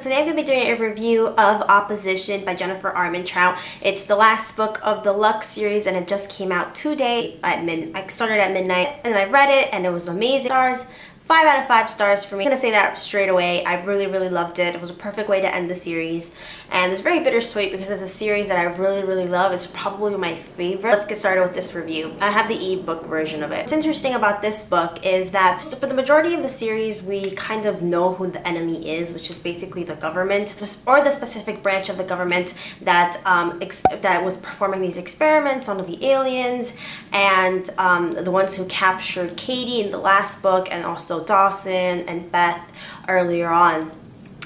today I'm going to be doing a review of Opposition by Jennifer Armentrout. It's the last book of the Lux series and it just came out today at midnight. I started at midnight and I read it and it was amazing. Stars. 5 out of 5 stars for me. I'm gonna say that straight away. I really loved it. It was a perfect way to end the series. And it's very bittersweet because it's a series that I really love. It's probably my favorite. Let's get started with this review. I have the ebook version of it. What's interesting about this book is that for the majority of the series, we kind of know who the enemy is, which is basically the government, or the specific branch of the government that that was performing these experiments on the aliens, and the ones who captured Katy in the last book, and also Dawson and Beth earlier on.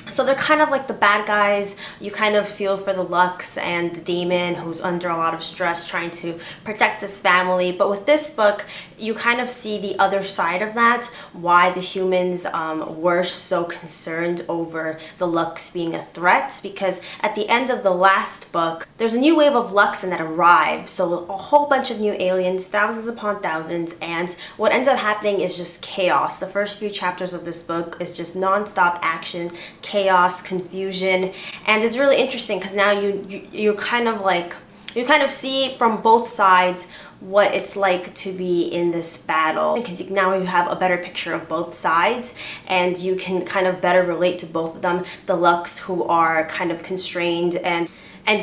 So they're kind of like the bad guys. You kind of feel for the Lux and Daemon, who's under a lot of stress trying to protect his family. But with this book, you kind of see the other side of that, why the humans were so concerned over the Lux being a threat. Because at the end of the last book, there's a new wave of Luxen that arrives. So a whole bunch of new aliens, thousands upon thousands, and what ends up happening is just chaos. The first few chapters of this book is just non-stop action, chaos, confusion, and it's really interesting because now you kind of see from both sides what it's like to be in this battle, because now you have a better picture of both sides and you can kind of better relate to both of them. The Lux, who are kind of constrained and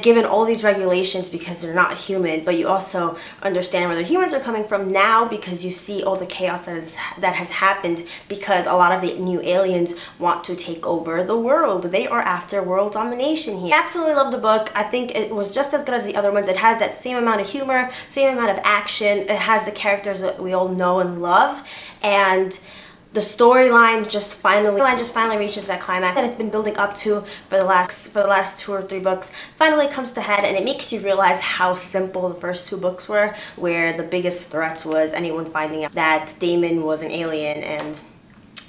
given all these regulations because they're not human, but you also understand where the humans are coming from now because you see all the chaos that has happened because a lot of the new aliens want to take over the world. They are after world domination here. I absolutely love the book. I think it was just as good as the other ones. It has that same amount of humor, same amount of action. It has the characters that we all know and love, and the storyline just finally reaches that climax that it's been building up to for the last 2 or 3 books. Finally comes to head, and it makes you realize how simple the first 2 books were, where the biggest threat was anyone finding out that Daemon was an alien, and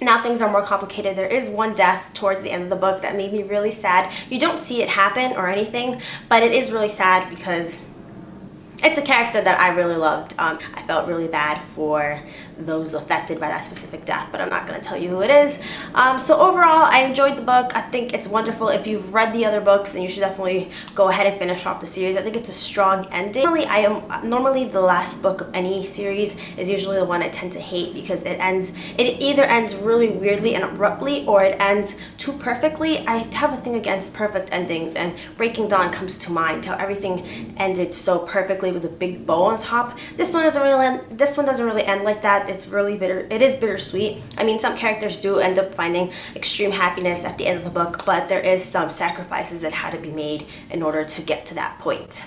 now things are more complicated. There is one death towards the end of the book that made me really sad. You don't see it happen or anything, but it is really sad because it's a character that I really loved. I felt really bad for those affected by that specific death, but I'm not going to tell you who it is. So overall, I enjoyed the book. I think it's wonderful. If you've read the other books, then you should definitely go ahead and finish off the series. I think it's a strong ending. Normally the last book of any series is usually the one I tend to hate because it either ends really weirdly and abruptly, or it ends too perfectly. I have a thing against perfect endings, and Breaking Dawn comes to mind, how everything ended so perfectly with a big bow on top. This one doesn't really end like that. It's really bitter. It is bittersweet. I mean, some characters do end up finding extreme happiness at the end of the book, but there is some sacrifices that had to be made in order to get to that point.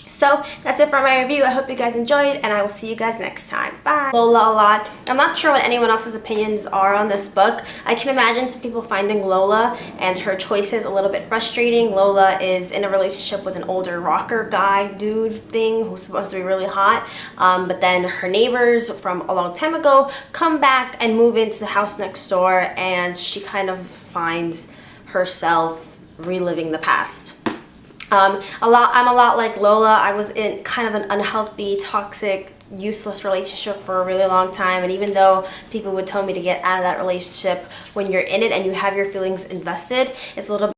So that's it for my review. I hope you guys enjoyed, and I will see you guys next time. Bye. Lola a lot. I'm not sure what anyone else's opinions are on this book. I can imagine some people finding Lola and her choices a little bit frustrating. Lola is in a relationship with an older rocker guy dude thing who's supposed to be really hot, but then her neighbors from a long time ago come back and move into the house next door, and she kind of finds herself reliving the past. I'm a lot like Lola. I was in kind of an unhealthy, toxic, useless relationship for a really long time, and even though people would tell me to get out of that relationship, when you're in it and you have your feelings invested, it's a little